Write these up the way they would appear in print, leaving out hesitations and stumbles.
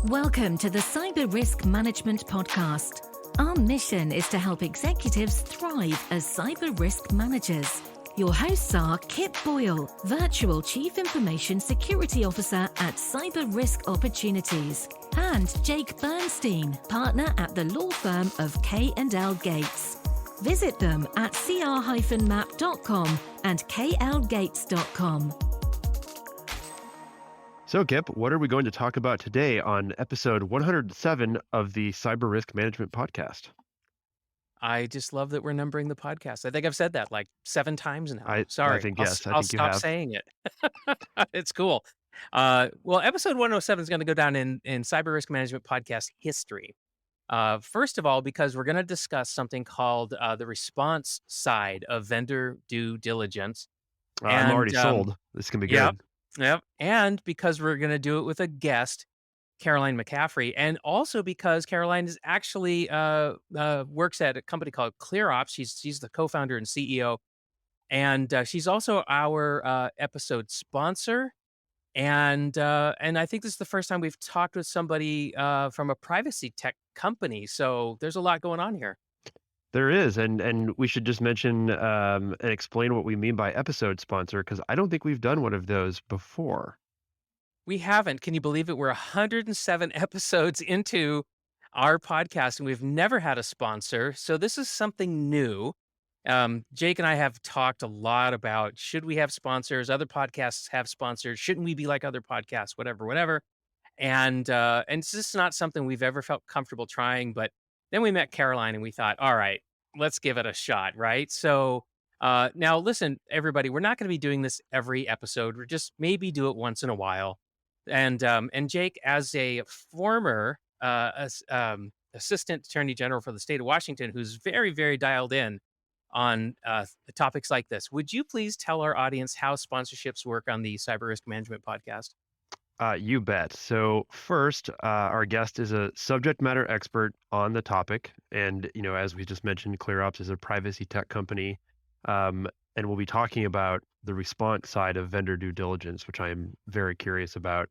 Welcome to the Cyber Risk Management Podcast. Our mission is to help executives thrive as cyber risk managers. Your hosts are Kip Boyle, Virtual Chief Information Security Officer at Cyber Risk Opportunities, and Jake Bernstein, Partner at the law firm of K&L Gates. Visit them at cr-map.com and klgates.com. So, Kip, what are we going to talk about today on episode 107 of the Cyber Risk Management Podcast? I just love that we're numbering the podcast. I think I've said that like 7 times now. I think yes. I'll stop saying it. It's cool. Well, episode 107 is going to go down in Cyber Risk Management Podcast history. First of all, because we're going to discuss something called the response side of vendor due diligence. I'm already sold. This can be good. Yep. And because we're going to do it with a guest, Caroline McCaffery, and also because Caroline is actually works at a company called ClearOPS. She's the co-founder and CEO, and she's also our episode sponsor. And I think this is the first time we've talked with somebody from a privacy tech company. So there's a lot going on here. There is, and we should just mention and explain what we mean by episode sponsor, because I don't think we've done one of those before. We haven't. Can you believe it? We're 107 episodes into our podcast, and we've never had a sponsor. So this is something new. Jake and I have talked a lot about, should we have sponsors? Other podcasts have sponsors. Shouldn't we be like other podcasts? Whatever. And it's just not something we've ever felt comfortable trying. But then we met Caroline and we thought, all right, let's give it a shot, right? So now listen, everybody, we're not going to be doing this every episode. We're just maybe do it once in a while. And Jake, as a former Assistant Attorney General for the state of Washington, who's very, very dialed in on topics like this, would you please tell our audience how sponsorships work on the Cyber Risk Management Podcast? You bet. So first, our guest is a subject matter expert on the topic. And, as we just mentioned, ClearOPS is a privacy tech company. And we'll be talking about the response side of vendor due diligence, which I am very curious about.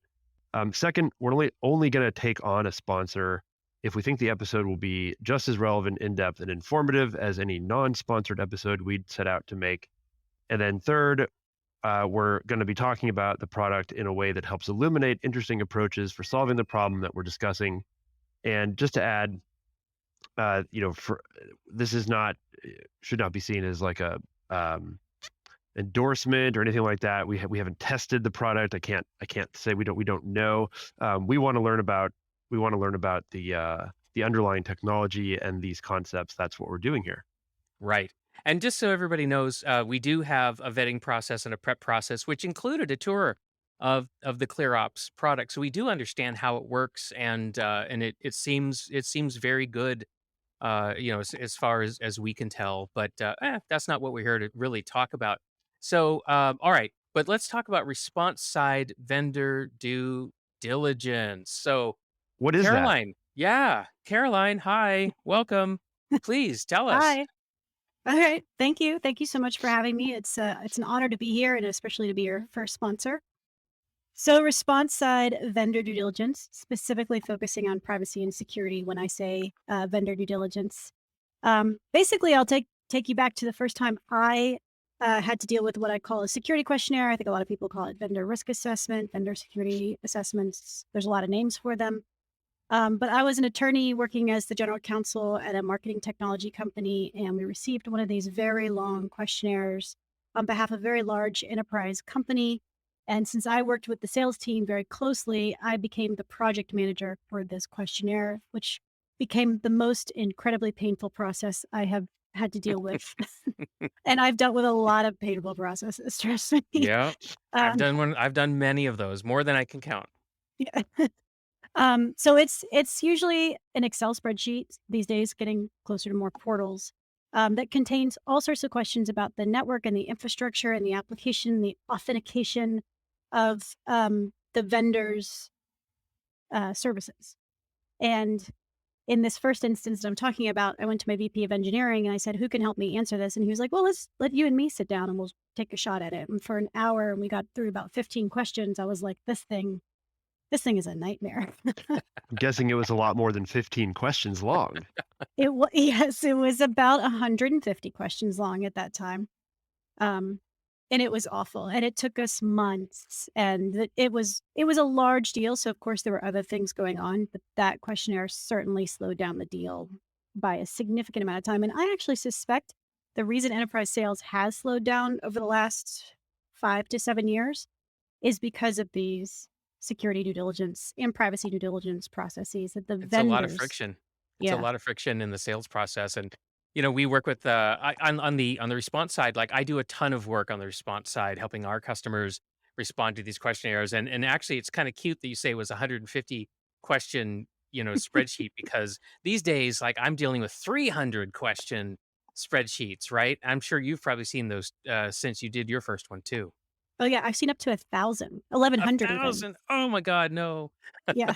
Second, we're only going to take on a sponsor if we think the episode will be just as relevant, in-depth, and informative as any non-sponsored episode we'd set out to make. And then third, we're going to be talking about the product in a way that helps illuminate interesting approaches for solving the problem that we're discussing. And just to add, this should not be seen as like a endorsement or anything like that. We haven't tested the product. I can't say we don't know. We want to learn about the underlying technology and these concepts. That's what we're doing here. Right. And just so everybody knows, we do have a vetting process and a prep process, which included a tour of the ClearOPS product. So we do understand how it works, and it seems very good, as far as we can tell. But that's not what we're here to really talk about. So all right, but let's talk about response side vendor due diligence. So what is Caroline? That? Yeah, Caroline. Hi, welcome. Please tell us. Hi. All right. Thank you. Thank you so much for having me. It's an honor to be here, and especially to be your first sponsor. So response side vendor due diligence, specifically focusing on privacy and security. When I say vendor due diligence, basically I'll take you back to the first time I had to deal with what I call a security questionnaire. I think a lot of people call it vendor risk assessment, vendor security assessments. There's a lot of names for them. But I was an attorney working as the general counsel at a marketing technology company, and we received one of these very long questionnaires on behalf of a very large enterprise company. And since I worked with the sales team very closely, I became the project manager for this questionnaire, which became the most incredibly painful process I have had to deal with. And I've dealt with a lot of painful processes, trust me. Yeah, I've done many of those, more than I can count. Yeah. So it's usually an Excel spreadsheet these days, getting closer to more portals, that contains all sorts of questions about the network and the infrastructure and the application, the authentication of the vendor's services. And in this first instance that I'm talking about, I went to my VP of engineering and I said, who can help me answer this? And he was like, well, let's let you and me sit down and we'll take a shot at it. And for an hour, and we got through about 15 questions. I was like, this thing This thing is a nightmare. I'm guessing it was a lot more than 15 questions long. Yes, it was about 150 questions long at that time. Um, and it was awful, and it took us months, and it was a large deal, so of course there were other things going on, but that questionnaire certainly slowed down the deal by a significant amount of time, and I actually suspect the reason enterprise sales has slowed down over the last 5 to 7 years is because of these security due diligence and privacy due diligence processes that the It's a lot of vendors. friction. It's a Yeah. lot of friction in the sales process, and we work with on the response side. Like I do a ton of work on the response side, helping our customers respond to these questionnaires. And actually, it's kind of cute that you say it was 150 question spreadsheet because these days, like I'm dealing with 300 question spreadsheets. Right? I'm sure you've probably seen those since you did your first one too. Oh, yeah, I've seen up to 1,000, 1,100 even. 1,000. Oh my God, no. Yeah.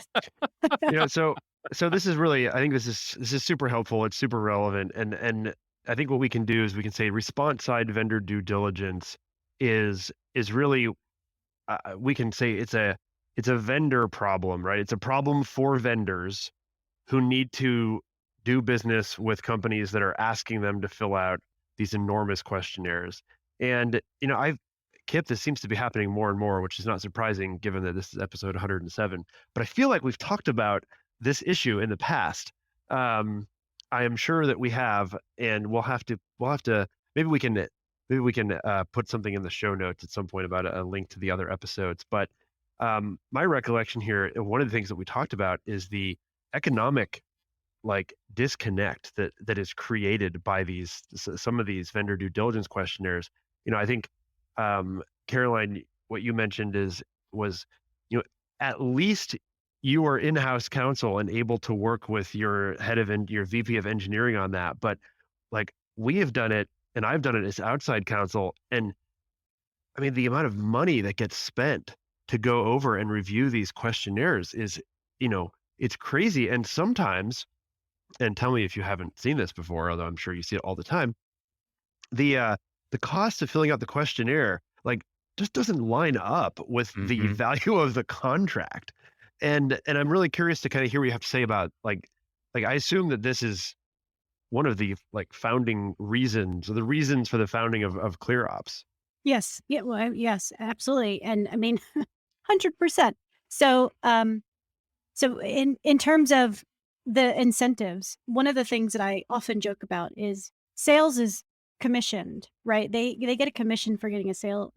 So this is really, I think this is super helpful. It's super relevant, and I think what we can do is we can say response side vendor due diligence is really we can say it's a vendor problem, right? It's a problem for vendors who need to do business with companies that are asking them to fill out these enormous questionnaires. And Kip, this seems to be happening more and more, which is not surprising given that this is episode 107. But I feel like we've talked about this issue in the past. I am sure that we have, and we'll have to maybe we can put something in the show notes at some point about a link to the other episodes. But my recollection here, one of the things that we talked about is the economic disconnect that is created by some of these vendor due diligence questionnaires. I think Caroline, what you mentioned was at least you are in-house counsel and able to work with your your VP of engineering on that. But we have done it, and I've done it as outside counsel, and I mean the amount of money that gets spent to go over and review these questionnaires is it's crazy. And sometimes, and tell me if you haven't seen this before, although I'm sure you see it all the time, the cost of filling out the questionnaire just doesn't line up with the value of the contract. And I'm really curious to kind of hear what you have to say about I assume that this is one of the founding reasons, or the reasons for the founding of ClearOPS. Yes. Yeah, well, yes, absolutely, and I mean, 100%. So in terms of the incentives, one of the things that I often joke about is sales is commissioned, right? They get a commission for getting a sale.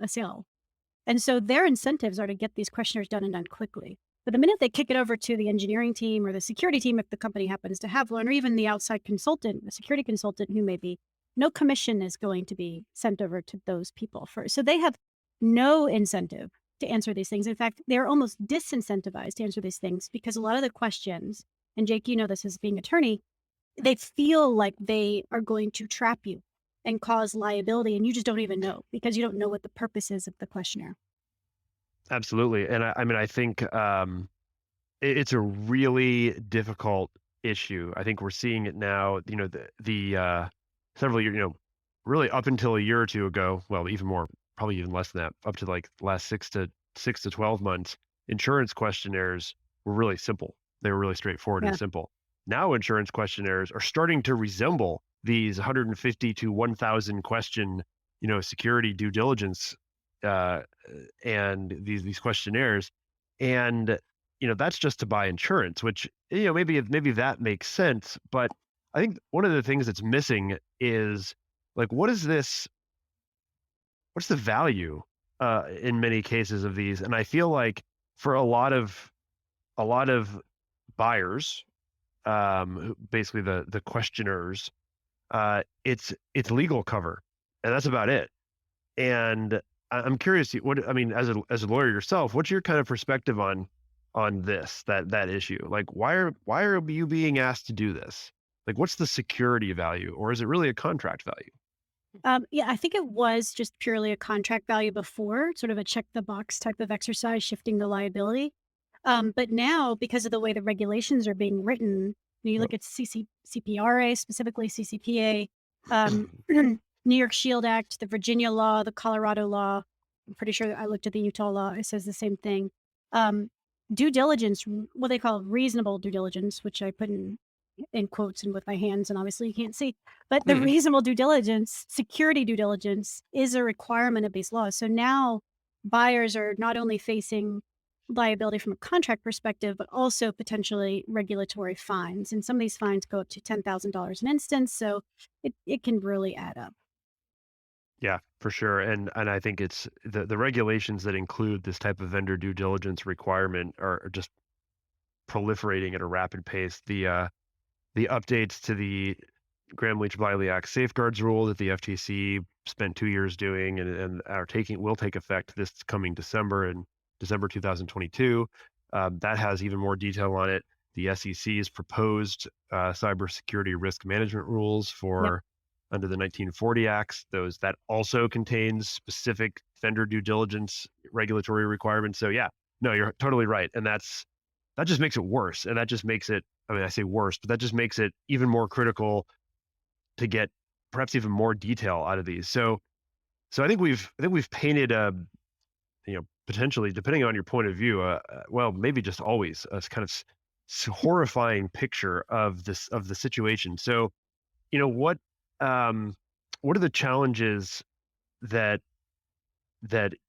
And so their incentives are to get these questionnaires done and done quickly. But the minute they kick it over to the engineering team or the security team, if the company happens to have one, or even the outside consultant, the security consultant who may be, no commission is going to be sent over to those people first. So they have no incentive to answer these things. In fact, they're almost disincentivized to answer these things because a lot of the questions, and Jake, you know this as being attorney, they feel like they are going to trap you and cause liability, and you just don't even know because you don't know what the purpose is of the questionnaire. Absolutely. And I mean, I think it's a really difficult issue. I think we're seeing it now, the several years, really up until a year or two ago, well, even more, probably even less than that, up to the last 6 to 12 months, insurance questionnaires were really simple. They were really straightforward Yeah. and simple. Now insurance questionnaires are starting to resemble these 150 to 1,000 question, security due diligence and these questionnaires. And that's just to buy insurance, which maybe that makes sense. But I think one of the things that's missing is what's the value in many cases of these? And I feel like for a lot of buyers, basically the questioners, it's legal cover, and that's about it. And I'm curious, I mean, as a lawyer yourself, what's your kind of perspective on that issue? Why are you being asked to do this? What's the security value, or is it really a contract value? Yeah, I think it was just purely a contract value before, sort of a check the box type of exercise, shifting the liability. But now, because of the way the regulations are being written, you look at CPRA, specifically CCPA, New York Shield Act, the Virginia law, the Colorado law. I'm pretty sure I looked at the Utah law. It says the same thing. due diligence, what they call reasonable due diligence, which I put in quotes and with my hands, and obviously you can't see, but the Hmm. reasonable due diligence, security due diligence, is a requirement of these laws. So now buyers are not only facing liability from a contract perspective, but also potentially regulatory fines. And some of these fines go up to $10,000 an instance. So it can really add up. Yeah, for sure. And I think it's the regulations that include this type of vendor due diligence requirement are just proliferating at a rapid pace. The updates to the Graham-Leach-Bliley Act safeguards rule that the FTC spent 2 years doing and will take effect this coming December, in December 2022. That has even more detail on it. The SEC's proposed cybersecurity risk management rules Yep. for under the 1940 Acts, those that also contains specific vendor due diligence regulatory requirements. So yeah, no, you're totally right. And that just makes it worse. And that just makes it, I mean, I say worse, but that just makes it even more critical to get perhaps even more detail out of these. So I think we've painted a, potentially, depending on your point of view, well, maybe just always a kind of horrifying picture of the situation. So, what are the challenges that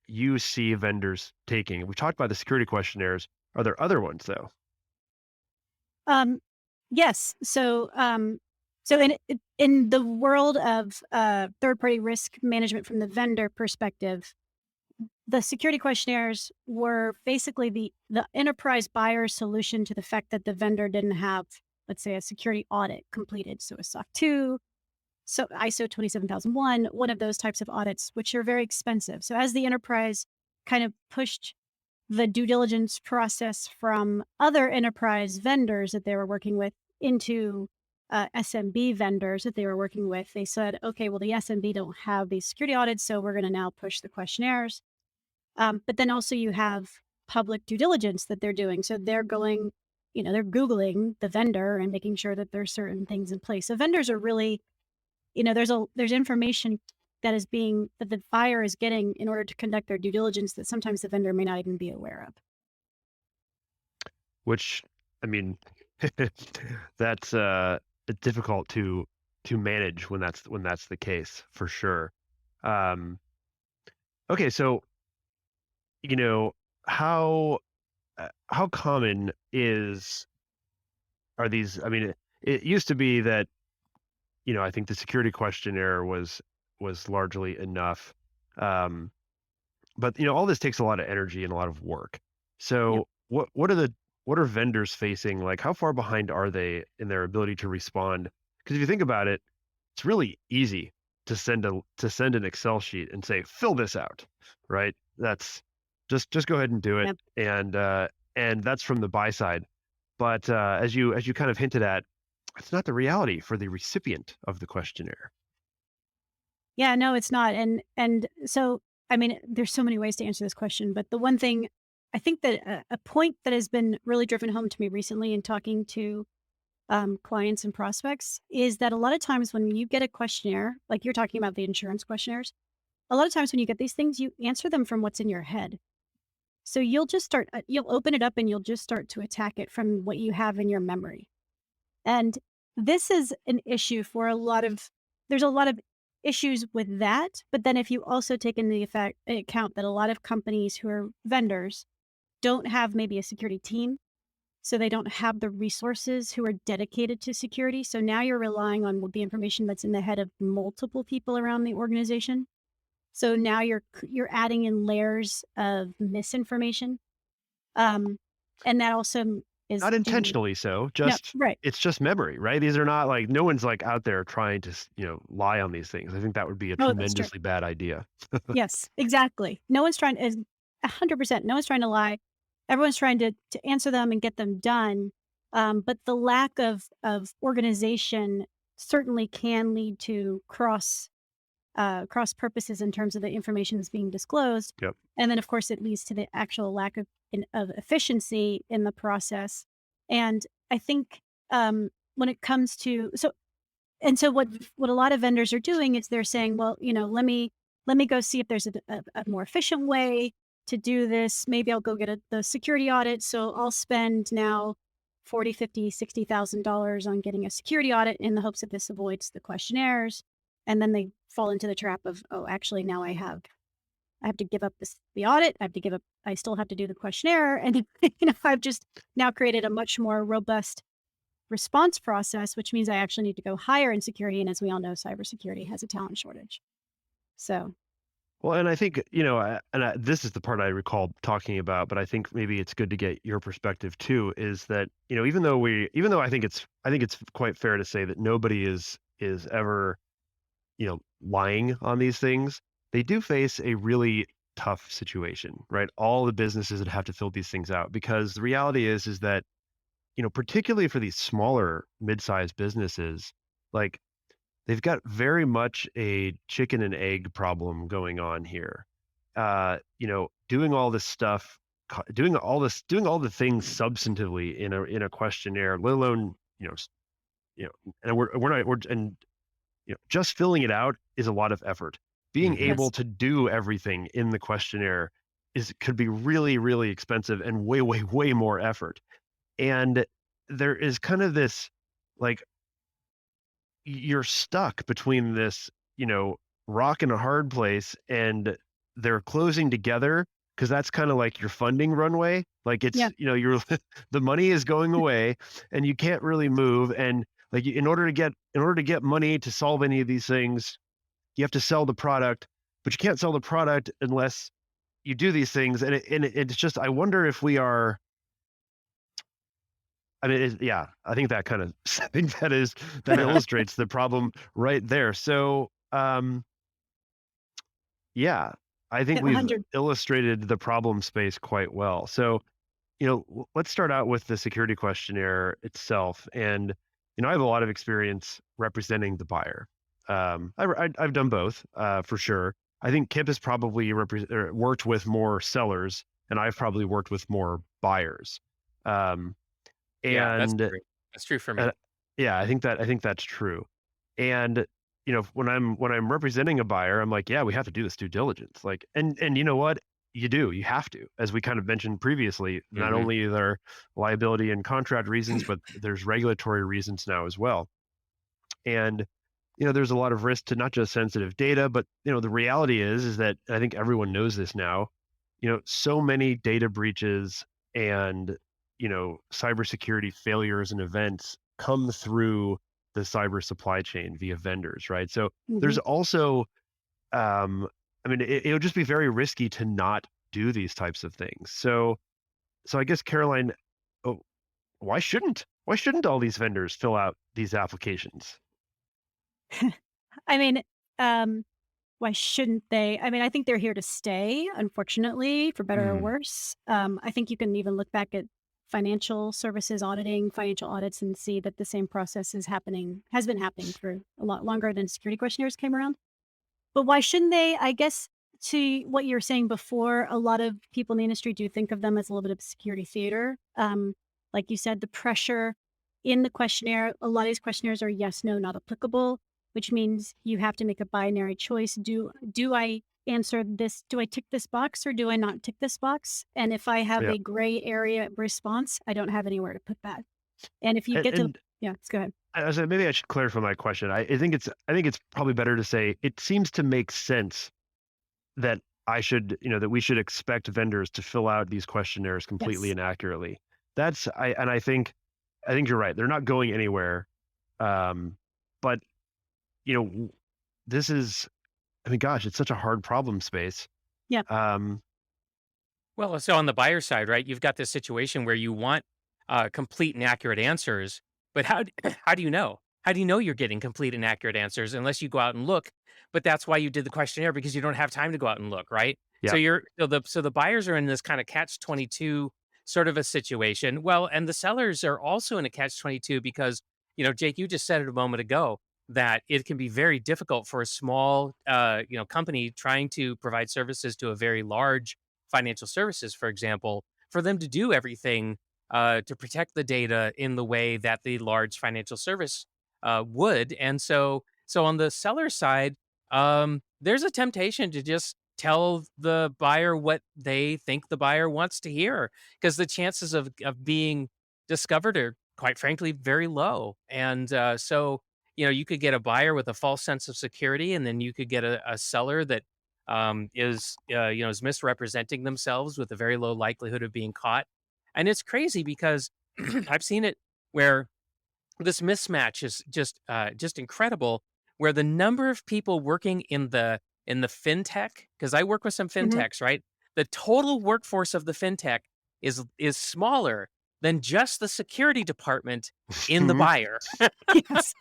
you see vendors taking? We talked about the security questionnaires. Are there other ones though? Um, yes. So in the world of third party risk management from the vendor perspective, the security questionnaires were basically the enterprise buyer's solution to the fact that the vendor didn't have, let's say, a security audit completed. So a SOC 2, so ISO 27001, one of those types of audits, which are very expensive. So as the enterprise kind of pushed the due diligence process from other enterprise vendors that they were working with into SMB vendors that they were working with, they said, okay, well, the SMB don't have these security audits, so we're going to now push the questionnaires. But then also you have public due diligence that they're doing. So they're going, they're Googling the vendor and making sure that there's certain things in place. So vendors are really, there's information that the buyer is getting in order to conduct their due diligence that sometimes the vendor may not even be aware of. Which, I mean, that's difficult to manage when that's the case, for sure. Okay, so how common are these? I mean, it used to be that I think the security questionnaire was largely enough, but all this takes a lot of energy and a lot of work. Yep. So what are vendors facing? Like, how far behind are they in their ability to respond? Because if you think about it, it's really easy to send an Excel sheet and say, fill this out, right? That's just go ahead and do it. Yep. And that's from the buy side. But as you kind of hinted at, it's not the reality for the recipient of the questionnaire. Yeah, no, it's not. And so, I mean, there's so many ways to answer this question, but the one thing I think that a point that has been really driven home to me recently in talking to clients and prospects is that a lot of times when you get a questionnaire, like you're talking about the insurance questionnaires, a lot of times when you get these things, you answer them from what's in your head. So you'll just start, you'll open it up and you'll just start to attack it from what you have in your memory. And this is an issue for there's a lot of issues with that. But then if you also take into account that a lot of companies who are vendors don't have maybe a security team, so they don't have the resources who are dedicated to security. So now you're relying on the information that's in the head of multiple people around the organization. So now you're adding in layers of misinformation. And that also is Not intentionally so, no, just right. it's just memory, right? These are not like, no one's like out there trying to, lie on these things. I think that would be a Oh, that's true. tremendously bad idea. Yes, exactly. No one's trying 100%. No one's trying to lie. Everyone's trying to answer them and get them done. But the lack of organization certainly can lead to cross purposes in terms of the information that's being disclosed. Yep. And then, of course, it leads to the actual lack of efficiency in the process. And I think when it comes to so what a lot of vendors are doing is they're saying, well, let me go see if there's a more efficient way to do this. Maybe I'll go get the security audit. So I'll spend now $40, $50, $60,000 on getting a security audit in the hopes that this avoids the questionnaires. And then they fall into the trap of, oh, actually now I have to give up the audit. I still have to do the questionnaire. And I've just now created a much more robust response process, which means I actually need to go higher in security. And as we all know, cybersecurity has a talent shortage. So, Well, and I think, this is the part I recall talking about, but I think maybe it's good to get your perspective too, is that, even though I think it's quite fair to say that nobody is ever, lying on these things, they do face a really tough situation, right? All the businesses that have to fill these things out, because the reality is that, particularly for these smaller mid-sized businesses, like they've got very much a chicken and egg problem going on here. Doing all this stuff, doing all the things substantively in a questionnaire, let alone, and just filling it out is a lot of effort. Being able yes. to do everything in the questionnaire could be really, really expensive and way, way, way more effort. And there is kind of this, like, you're stuck between this, rock and a hard place, and they're closing together because that's kind of like your funding runway. Like it's, Yeah. you're the money is going away and you can't really move. And like in order to get money to solve any of these things, you have to sell the product, but you can't sell the product unless you do these things. And it's just, I wonder if we are, I mean, I think that kind of, I think that illustrates the problem right there. So, yeah, I think we've 100. illustrated the problem space quite well. So, let's start out with the security questionnaire itself. And, I have a lot of experience representing the buyer. I've done both, for sure. I think Kip has probably worked with more sellers, and I've probably worked with more buyers. Yeah, that's And true. That's true for me. yeah, I think that's true. And when I'm representing a buyer, I'm like, yeah, we have to do this due diligence. Like, and you know what? You have to, as we kind of mentioned previously, not Mhm. only are there liability and contract reasons, but there's regulatory reasons now as well. And there's a lot of risk to not just sensitive data, but the reality is that I think everyone knows this now. So many data breaches and cybersecurity failures and events come through the cyber supply chain via vendors, right? So there's Mhm. also, I mean, it would just be very risky to not do these types of things. So I guess Caroline, oh, why shouldn't all these vendors fill out these applications? I mean, um, why shouldn't they? I mean, I think they're here to stay, unfortunately, for better or Mm, worse. I think you can even look back at financial services auditing, financial audits, and see that the same process has been happening for a lot longer than security questionnaires came around. But why shouldn't they? I guess to what you were saying before, a lot of people in the industry do think of them as a little bit of security theater. Like you said, the pressure in the questionnaire, a lot of these questionnaires are yes, no, not applicable, which means you have to make a binary choice. Do I answer this? Do I tick this box or do I not tick this box? And if I have yeah, a gray area response, I don't have anywhere to put that. And if you and, get to, and yeah, let's go ahead. I said maybe I should clarify my question. I think it's probably better to say it seems to make sense that we should expect vendors to fill out these questionnaires completely Yes. and accurately. I think you're right. They're not going anywhere. But you know, this is, I mean, gosh, it's such a hard problem space. Yeah. Um, Well, so on the buyer side, right, you've got this situation where you want complete and accurate answers, but how do you know? How do you know you're getting complete and accurate answers unless you go out and look? But that's why you did the questionnaire because you don't have time to go out and look, right? So yeah, the buyers are in this kind of catch 22 sort of a situation. Well, and the sellers are also in a catch 22 because Jake, you just said it a moment ago that it can be very difficult for a small company trying to provide services to a very large financial services, for example, for them to do everything to protect the data in the way that the large financial service would. And so on the seller side, there's a temptation to just tell the buyer what they think the buyer wants to hear, because the chances of being discovered are, quite frankly, very low. And so, you could get a buyer with a false sense of security, and then you could get a seller that is misrepresenting themselves with a very low likelihood of being caught. And it's crazy because I've seen it where this mismatch is just incredible, where the number of people working in the fintech, because I work with some Mhm. fintechs, right? The total workforce of the fintech is smaller than just the security department in the buyer. Yes.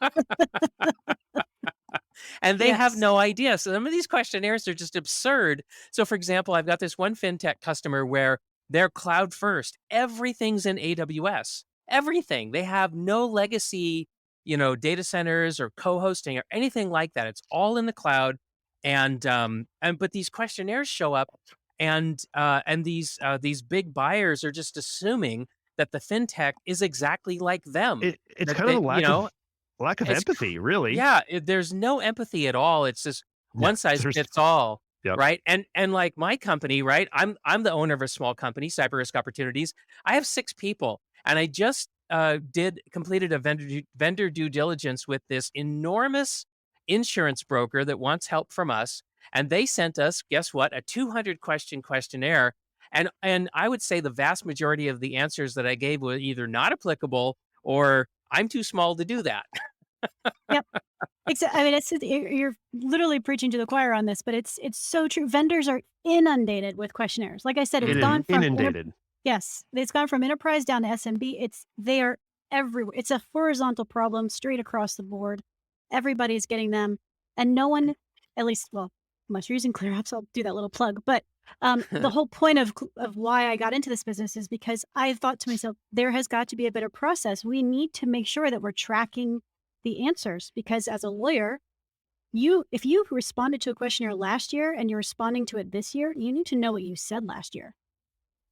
And they have Yes. no idea. So some of these questionnaires are just absurd. So, for example, I've got this one fintech customer where they're cloud first. Everything's in AWS. Everything. They have no legacy, data centers or co-hosting or anything like that. It's all in the cloud. And but these questionnaires show up, and these big buyers are just assuming that the fintech is exactly like them. It's That kind of a they, you know, lack of it's empathy, really. yeah, there's no empathy at all. It's just No, one size there's fits all, yep. right? And like my company, right? I'm the owner of a small company, Cyber Risk Opportunities. I have 6 people, and I just did completed a vendor due diligence with this enormous insurance broker that wants help from us, and they sent us, guess what? A 200 question questionnaire, and I would say the vast majority of the answers that I gave were either not applicable or I'm too small to do that. Yep. I mean, you're literally preaching to the choir on this, but it's so true. Vendors are inundated with questionnaires. Like I said, it's gone from Inundated. yes, it's gone from enterprise down to SMB. They are everywhere. It's a horizontal problem straight across the board. Everybody's getting them, and no one, at least, well, unless you're using ClearOPS, I'll do that little plug. But the whole point of why I got into this business is because I thought to myself, there has got to be a better process. We need to make sure that we're tracking the answers, because as a lawyer, if you responded to a questionnaire last year and you're responding to it this year, you need to know what you said last year,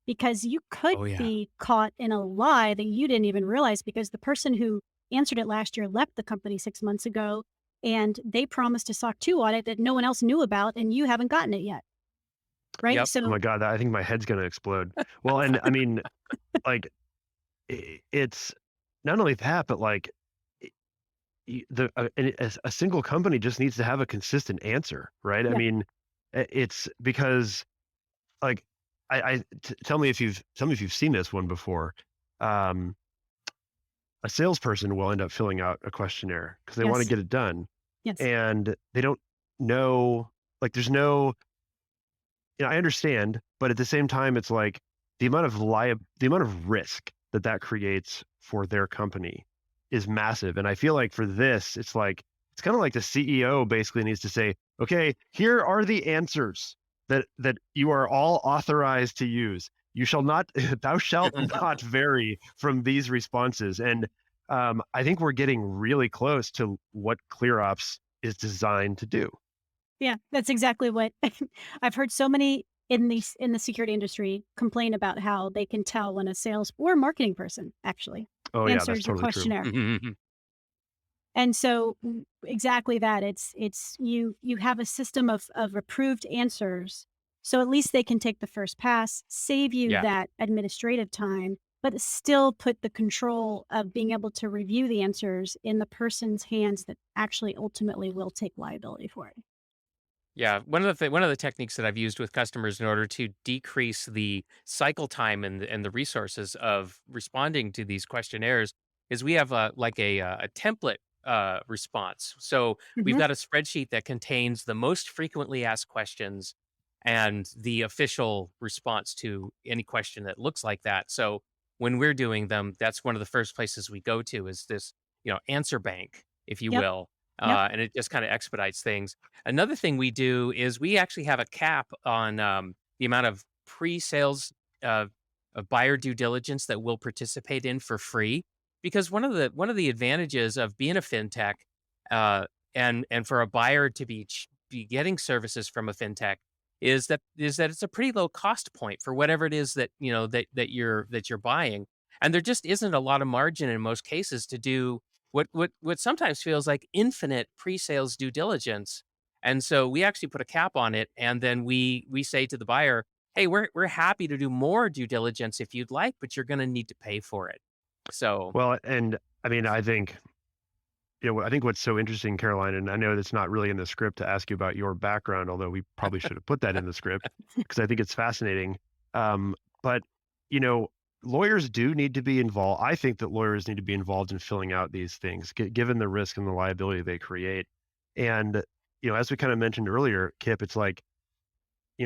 because you could Oh, yeah. be caught in a lie that you didn't even realize, because the person who answered it last year left the company 6 months ago, and they promised a SOC 2 audit that no one else knew about, and you haven't gotten it yet. Right. Yep. Oh my So god, I think my head's gonna explode. Well, and I mean, like, it's not only that, but like, a single company just needs to have a consistent answer, right? I yeah. mean, it's because like, tell me if you've seen this one before. Um, a salesperson will end up filling out a questionnaire because they want to Yes. get it done, Yes. and they don't know. Like, there's no. I understand, but at the same time, it's like the amount of risk that creates for their company is massive. And I feel like for this, it's kind of like the CEO basically needs to say, okay, here are the answers that you are all authorized to use. You shall not, thou shalt not vary from these responses. And I think we're getting really close to what ClearOps is designed to do. Yeah, that's exactly what I've heard. So many in the security industry complain about how they can tell when a sales or marketing person actually Oh yeah, that's answers a totally true. questionnaire. And so exactly that. It's you have a system of approved answers. So at least they can take the first pass, save you Yeah. that administrative time, but still put the control of being able to review the answers in the person's hands that actually ultimately will take liability for it. Yeah, one of the techniques that I've used with customers in order to decrease the cycle time and the resources of responding to these questionnaires is we have a template response. So we've Mhm. got a spreadsheet that contains the most frequently asked questions and the official response to any question that looks like that. So when we're doing them, that's one of the first places we go to is this, answer bank, if you Yep. will, Yep. and it just kind of expedites things. Another thing we do is we actually have a cap on the amount of pre-sales uh, of buyer due diligence that we'll participate in for free, because one of the advantages of being a fintech uh, and for a buyer to be getting services from a fintech is that it's a pretty low cost point for whatever it is that you're buying, and there just isn't a lot of margin in most cases to do what sometimes feels like infinite pre-sales due diligence. And so we actually put a cap on it, and then we say to the buyer, "Hey, we're happy to do more due diligence if you'd like, but you're going to need to pay for it." So, Well, and I mean, I think, I think what's so interesting, Caroline, and I know that's not really in the script to ask you about your background, although we probably should have put that in the script because I think it's fascinating. But, you know, lawyers do need to be involved. I think that lawyers need to be involved in filling out these things, given the risk and the liability they create. And, as we kind of mentioned earlier, Kip, it's like,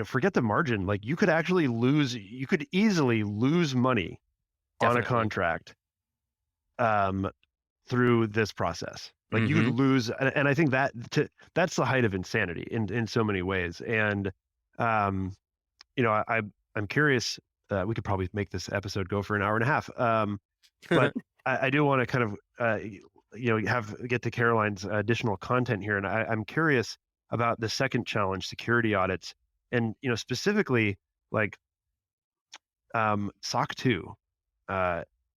forget the margin. Like you could easily lose money on a definitely. contract through this process. Like you could Mhm. lose, and I think that's the height of insanity in so many ways. And um, I'm curious. We could probably make this episode go for an hour and a half. But I do want to kind of get to Caroline's additional content here, and I'm curious about the second challenge, security audits, and specifically like SOC 2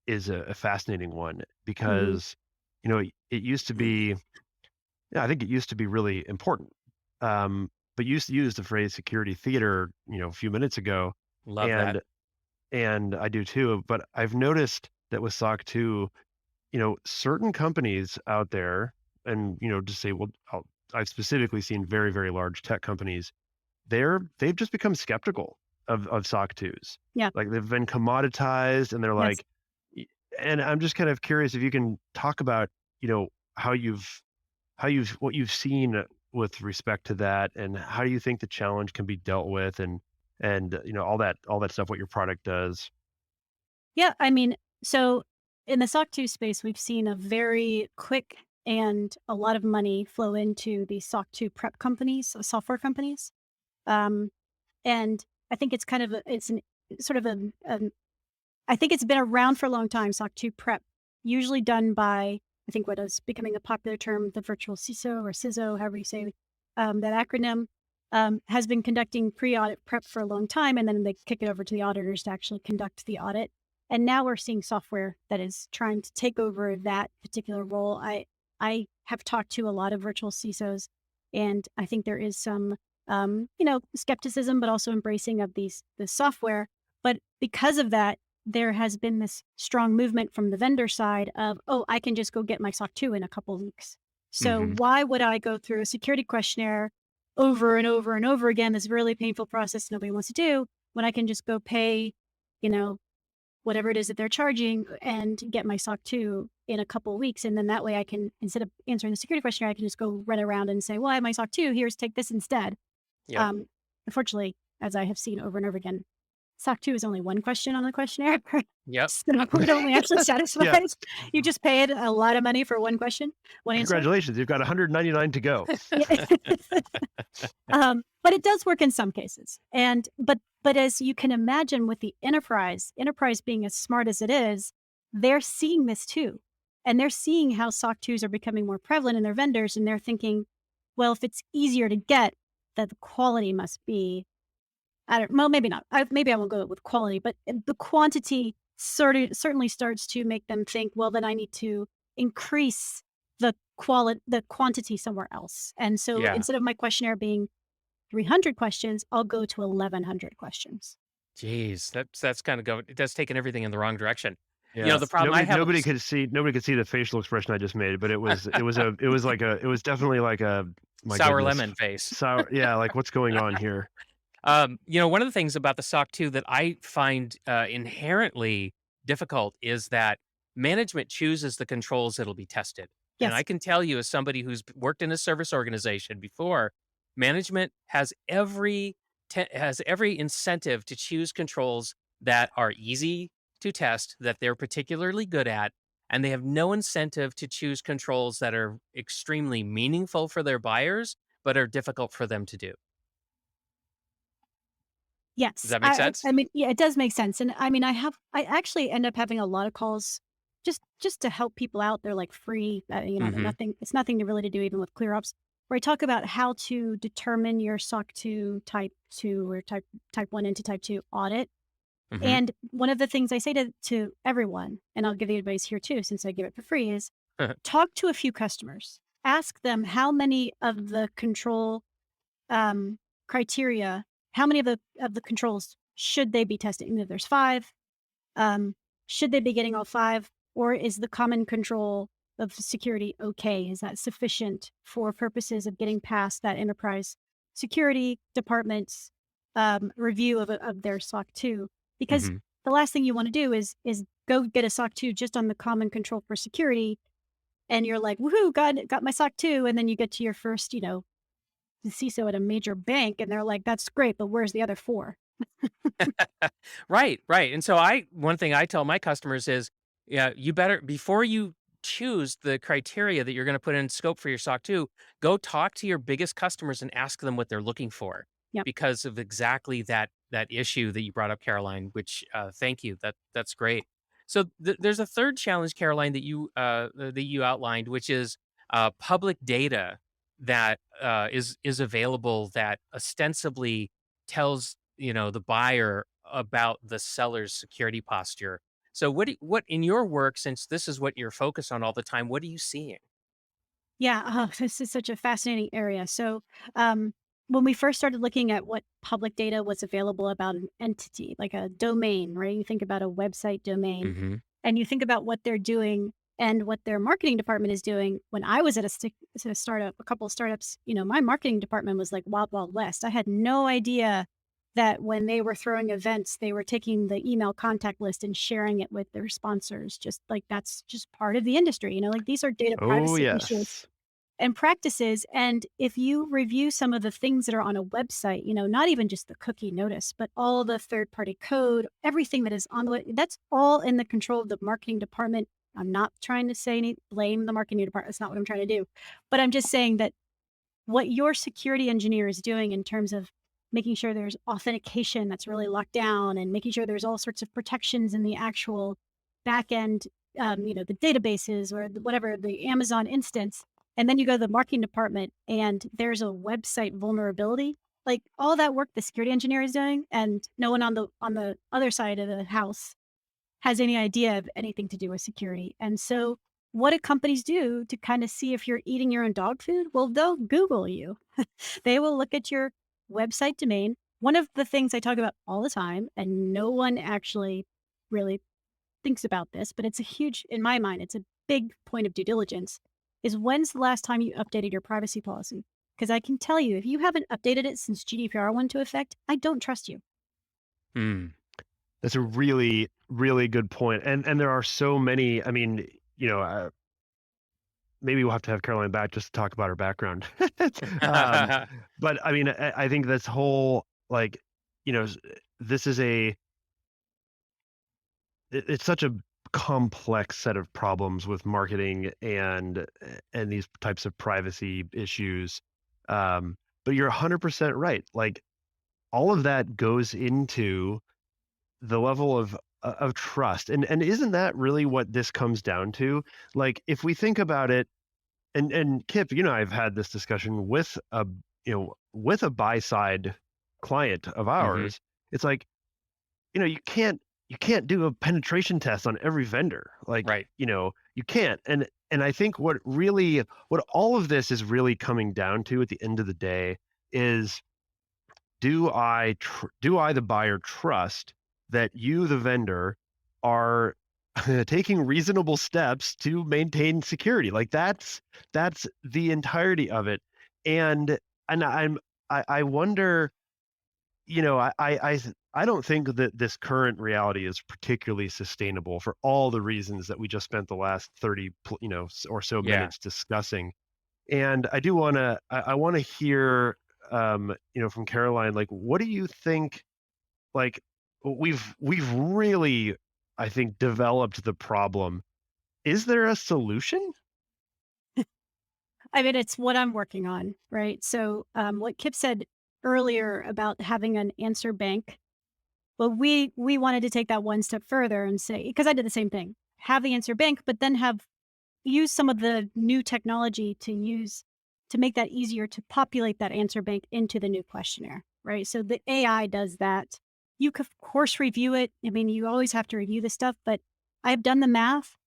is a fascinating one because it used to be, I think it used to be really important. But you used to use the phrase security theater, a few minutes ago, Love that. and I do too. But I've noticed that with SOC 2, certain companies out there, and just say, well, I've specifically seen very, very large tech companies. They've just become skeptical of SOC 2s. Yeah. Like they've been commoditized, and they're Yes. like, and I'm just kind of curious if you can talk about, how what you've seen with respect to that, and how do you think the challenge can be dealt with, and all that stuff, what your product does. Yeah, I mean, so in the SOC 2 space, we've seen a very quick and a lot of money flow into the SOC 2 prep companies, software companies. Um, and I think it's kind of it's an sort of I think it's been around for a long time, SOC 2 prep, usually done by, I think what is becoming a popular term, the virtual CISO or CISO, however you say that acronym, has been conducting pre-audit prep for a long time, and then they kick it over to the auditors to actually conduct the audit. And now we're seeing software that is trying to take over that particular role. I have talked to a lot of virtual CISOs, and I think there is some skepticism, but also embracing of the software. But because of that, there has been this strong movement from the vendor side of, oh, I can just go get my SOC 2 in a couple of weeks. So why would I go through a security questionnaire over and over and over again, this really painful process nobody wants to do, when I can just go pay, whatever it is that they're charging and get my SOC 2 in a couple of weeks. And then that way I can, instead of answering the security questionnaire, I can just go run around and say, well, I have my SOC 2, take this instead. Yep. Unfortunately, as I have seen over and over again, SOC 2 is only one question on the questionnaire. Yep. So it only actually satisfies. Yeah. You just paid a lot of money for one question, one answer. Congratulations, you've got 199 to go. But it does work in some cases. And but as you can imagine, with the enterprise being as smart as it is, they're seeing this too. And they're seeing how SOC 2s are becoming more prevalent in their vendors, and they're thinking, well, if it's easier to get, that the quality must be, well, maybe not. Maybe I won't go with quality, but the quantity certainly starts to make them think, well, then I need to increase the quantity somewhere else. And so Yeah. instead of my questionnaire being 300 questions, I'll go to 1,100 questions. Jeez, that's kind of that's taking everything in the wrong direction. Yeah. The problem I have. Nobody could see the facial expression I just made, but it was definitely like a, my sour goodness, lemon face. sour. Yeah, like what's going on here? One of the things about the SOC 2 that I find inherently difficult is that management chooses the controls that'll be tested. Yes. And I can tell you, as somebody who's worked in a service organization before, management has every incentive to choose controls that are easy to test, that they're particularly good at, and they have no incentive to choose controls that are extremely meaningful for their buyers, but are difficult for them to do. Yes. Does that make sense? I mean, yeah, it does make sense. And I mean, I actually end up having a lot of calls just to help people out. They're like free, it's nothing really to do even with ClearOPS, where I talk about how to determine your SOC 2 type 2 or type 1 into type 2 audit. And one of the things I say to everyone, and I'll give the advice here too, since I give it for free, is talk to a few customers. Ask them how many of the control criteria, how many of the controls should they be testing? If there's 5, um, should they be getting all 5, or is the common control of security okay? Is that sufficient for purposes of getting past that enterprise security department's review of their SOC 2? Because Hmm. the last thing you want to do is go get a SOC 2 just on the common control for security, and you're like, woohoo, got my SOC 2, and then you get to your first, the CISO at a major bank, and they're like, that's great, but where's the other 4? Right, right. And so one thing I tell my customers is, yeah, you better before you choose the criteria that you're going to put in scope for your SOC 2, go talk to your biggest customers and ask them what they're looking for Yep. because of exactly that issue that you brought up, Caroline, which thank you. That's great. So there's a third challenge, Caroline, that you outlined, which is public data that is available that ostensibly tells the buyer about the seller's security posture. So what in your work, since this is what you're focused on all the time, what are you seeing? Yeah, this is such a fascinating area. So, when we first started looking at what public data was available about an entity, like a domain, right? You think about a website domain, Hmm. and you think about what they're doing and what their marketing department is doing. When I was at a startup, a couple of startups, my marketing department was like wild, wild west. I had no idea that when they were throwing events, they were taking the email contact list and sharing it with their sponsors. Just like that's just part of the industry. Like these are data Oh, privacy issues yes. and practices. And if you review some of the things that are on a website, not even just the cookie notice, but all the third party code, everything that is on that's all in the control of the marketing department. I'm not trying to say blame the marketing department. That's not what I'm trying to do. But I'm just saying that what your security engineer is doing in terms of making sure there's authentication that's really locked down and making sure there's all sorts of protections in the actual back end, the databases or whatever, the Amazon instance. And then you go to the marketing department and there's a website vulnerability. Like all that work the security engineer is doing, and no one on the other side of the house has any idea of anything to do with security. And so, what do companies do to kind of see if you're eating your own dog food? Well, they'll Google you. They will look at your website domain. One of the things I talk about all the time, and no one actually really thinks about this, but it's a huge, in my mind, it's a big point of due diligence, is when's the last time you updated your privacy policy? Because I can tell you, if you haven't updated it since GDPR went into effect, I don't trust you. Hmm. That's a really, really good point. And there are so many. I mean, maybe we'll have to have Caroline back just to talk about her background. um, but I mean, I think this whole like, you know, s- this is it's such a complex set of problems with marketing and these types of privacy issues. But you're 100% right. Like all of that goes into the level of trust. And isn't that really what this comes down to? Like if we think about it, and Kip, I've had this discussion with a buy side client of Hmm. ours. It's like, you can't do a penetration test on every vendor. Like, Right. you can't. And I think what all of this is really coming down to at the end of the day is, do I the buyer trust that you the vendor are taking reasonable steps to maintain security? Like that's the entirety of it. And and i'm i, I wonder, I don't think that this current reality is particularly sustainable for all the reasons that we just spent the last 30 or so Yeah. minutes discussing. And I do want to I want to hear from Caroline, like, what do you think? Like, we've really, I think, developed the problem. Is there a solution? I mean, it's what I'm working on, right? So, what Kip said earlier about having an answer bank, well, we wanted to take that one step further and say, because I did the same thing, have the answer bank, but then use some of the new technology to make that easier to populate that answer bank into the new questionnaire, right? So the AI does that. You could, of course, review it. I mean, you always have to review this stuff, but I've done the math.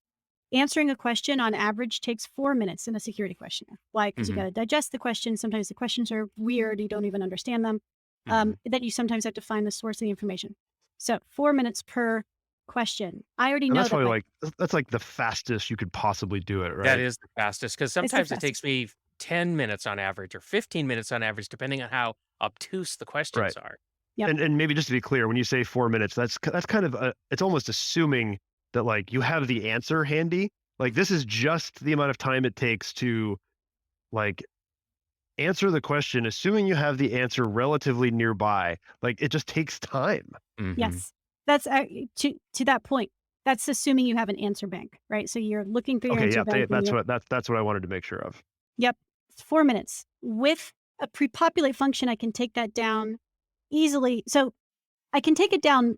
Answering a question on average takes 4 minutes in a security questionnaire. Why? Because you hmm got to digest the question. Sometimes the questions are weird. You don't even understand them. hmm That you sometimes have to find the source of the information. So 4 minutes per question. I already And know that's that probably my like that's like the fastest you could possibly do it, That right? is the fastest because it's the sometimes it takes fastest. me 10 minutes on average or 15 minutes on average, depending on how obtuse the Right. questions are. Yep. And maybe just to be clear, when you say 4 minutes, that's kind of it's almost assuming that like you have the answer handy. Like this is just the amount of time it takes to like answer the question, assuming you have the answer relatively nearby. Like it just takes time. hmm Yes. That's to that point. That's assuming you have an answer bank, right? So you're looking through your Okay, answer yeah, bank and you're that's what I wanted to make sure of. yep, it's 4 minutes. With a pre-populate function, I can take that down easily. So I can take it down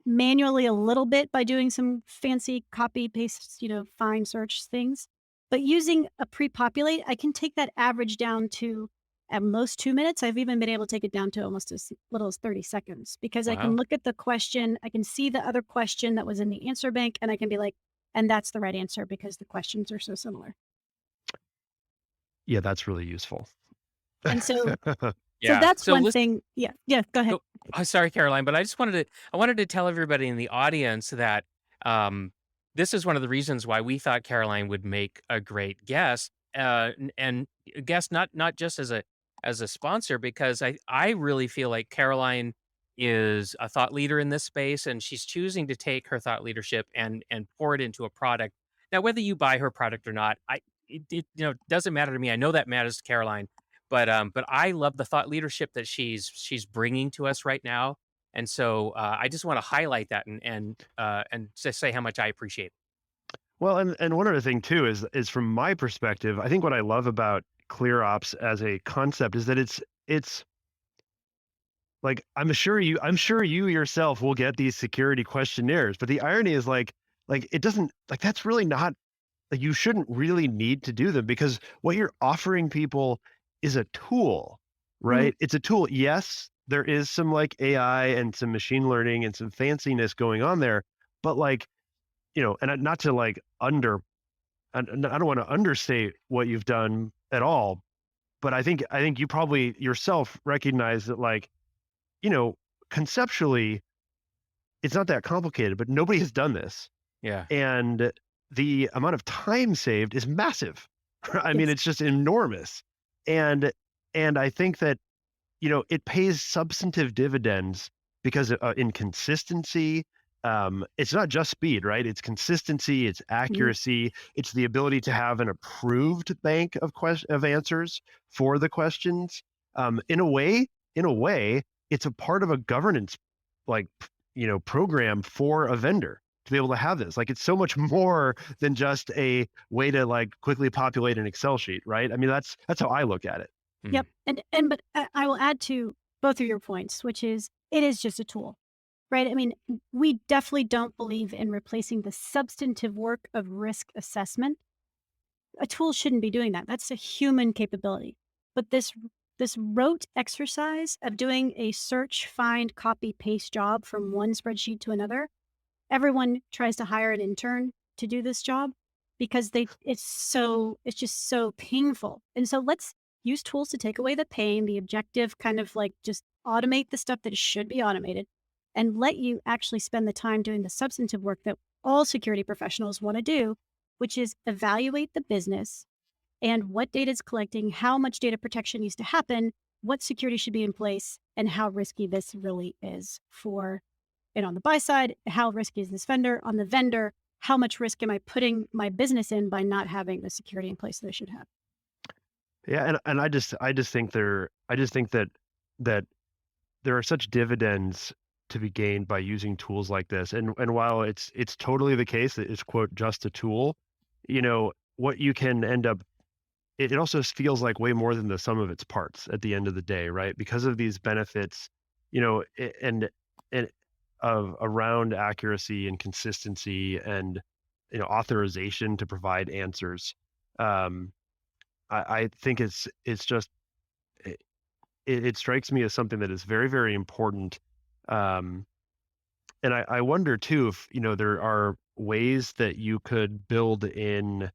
manually a little bit by doing some fancy copy paste, find search things. But using a pre-populate, I can take that average down to at most 2 minutes. I've even been able to take it down to almost as little as 30 seconds because I can Wow. look at the question, I can see the other question that was in the answer bank, and I can be like, and that's the right answer because the questions are so similar. Yeah, that's really useful. And so Yeah. that's So one listen, thing. Yeah, yeah, go ahead. go, oh, sorry, Caroline, but I wanted to tell everybody in the audience that this is one of the reasons why we thought Caroline would make a great guest, and a guest not just as a sponsor, because I really feel like Caroline is a thought leader in this space, and she's choosing to take her thought leadership and pour it into a product. Now, whether you buy her product or not, it doesn't matter to me. I know that matters to Caroline, but I love the thought leadership that she's bringing to us right now, and so I just want to highlight that and just say how much I appreciate it. Well, and one other thing too is from my perspective, I think what I love about ClearOps as a concept is that it's like I'm sure you yourself will get these security questionnaires, but the irony is like it doesn't like that's really not like you shouldn't really need to do them because what you're offering people is a tool, Mhm. right? It's a tool. Yes, there is some like AI and some machine learning and some fanciness going on there, but like, and not to like I don't want to understate what you've done at all, but I think you probably yourself recognize that like, you know, conceptually it's not that complicated, but nobody has done this. Yeah. And the amount of time saved is massive. I mean, Yes. it's just enormous. And I think that, it pays substantive dividends because in consistency, it's not just speed, right? It's consistency, it's Mhm. accuracy, it's the ability to have an approved bank of answers for the questions. In a way, it's a part of a governance like program for a vendor to be able to have this. Like it's so much more than just a way to like quickly populate an Excel sheet, right? I mean, that's how I look at it. Mhm. Yep. And but I will add to both of your points, which is it is just a tool, right? I mean, we definitely don't believe in replacing the substantive work of risk assessment. A tool shouldn't be doing that. That's a human capability. But this rote exercise of doing a search, find, copy, paste job from one spreadsheet to another, everyone tries to hire an intern to do this job because it's just so painful. And so let's use tools to take away the pain, the objective kind of like just automate the stuff that should be automated and let you actually spend the time doing the substantive work that all security professionals want to do, which is evaluate the business and what data is collecting, how much data protection needs to happen, what security should be in place, and how risky this really is for and on the buy side, how risky is this vendor? On the vendor, how much risk am I putting my business in by not having the security in place that I should have? Yeah, and I just think that there are such dividends to be gained by using tools like this. And while it's totally the case that it's quote just a tool, what you can end up it also feels like way more than the sum of its parts at the end of the day, right? Because of these benefits, and of around accuracy and consistency and authorization to provide answers. Um, I think it's just it, it strikes me as something that is very, very important. Um, and I wonder too if there are ways that you could build in,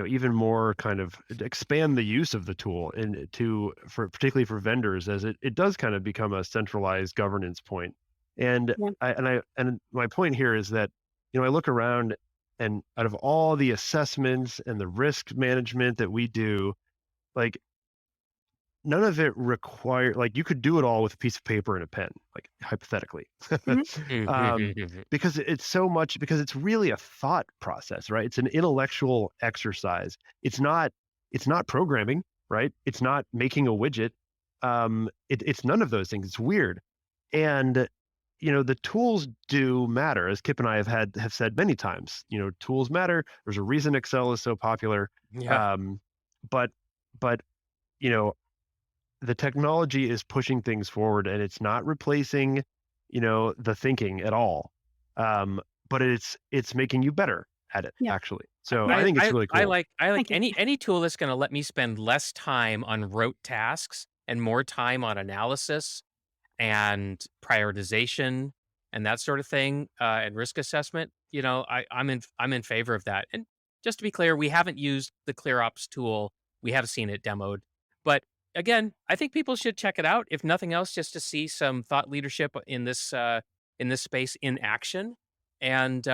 even more kind of expand the use of the tool particularly for vendors, as it does kind of become a centralized governance point. And Yeah. my point here is that, I look around, and out of all the assessments and the risk management that we do, like, none of it require, like, you could do it all with a piece of paper and a pen, like, hypothetically. Mhm. um, because it's really a thought process, right? It's an intellectual exercise. It's not programming, right? It's not making a widget. It's none of those things. It's weird. And the tools do matter, as Kip and I have said many times. Tools matter. There's a reason Excel is so popular. Yeah. But but you know the technology is pushing things forward, and it's not replacing the thinking at all. But it's making you better at it, Yeah. actually. So Yeah. I think it's really I cool. like Thank you. any tool that's going to let me spend less time on rote tasks and more time on analysis and prioritization and that sort of thing, and risk assessment. I'm in favor of that. And just to be clear, we haven't used the ClearOps tool. We have seen it demoed, but again, I think people should check it out, if nothing else, just to see some thought leadership in this space in action. And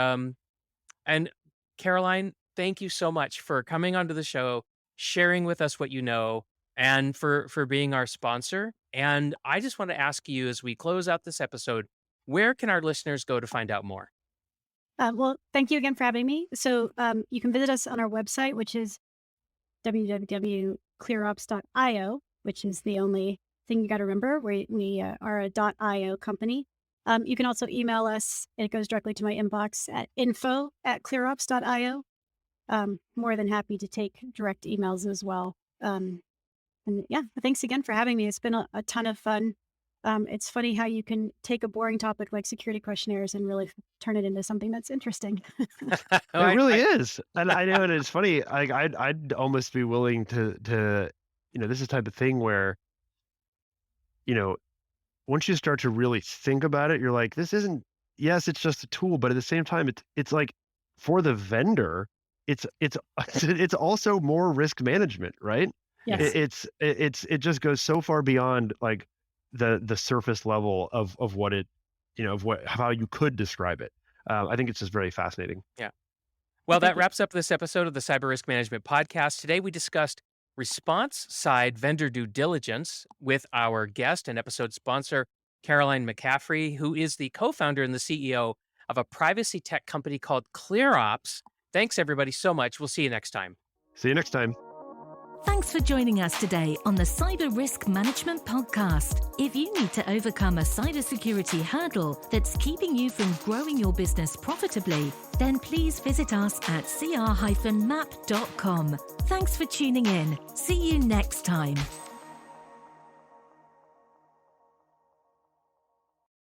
Caroline, thank you so much for coming onto the show, sharing with us what you know, and for being our sponsor. And I just want to ask you, as we close out this episode, where can our listeners go to find out more? Well, thank you again for having me. So you can visit us on our website, which is www.clearops.io, which is the only thing you got to remember. We are a .io company. You can also email us. It goes directly to my inbox at info@clearops.io. More than happy to take direct emails as well. And yeah, thanks again for having me. It's been a ton of fun. It's funny how you can take a boring topic like security questionnaires and really turn it into something that's interesting. It really is. And I know, and it's funny, like, I'd almost be willing to this is the type of thing where, once you start to really think about it, you're like, this isn't, yes, it's just a tool, but at the same time, it's like, for the vendor, it's it's also more risk management, right? Yes. It just goes so far beyond, like, the surface level of what it, how you could describe it. I think it's just very fascinating. Yeah. Well, Thank that you. wraps up this episode of the Cyber Risk Management Podcast. Today, we discussed response side vendor due diligence with our guest and episode sponsor, Caroline McCaffery, who is the co-founder and the CEO of a privacy tech company called ClearOps. Thanks, everybody, so much. We'll see you next time. See you next time. Thanks for joining us today on the Cyber Risk Management Podcast. If you need to overcome a cybersecurity hurdle that's keeping you from growing your business profitably, then please visit us at cr-map.com. Thanks for tuning in. See you next time.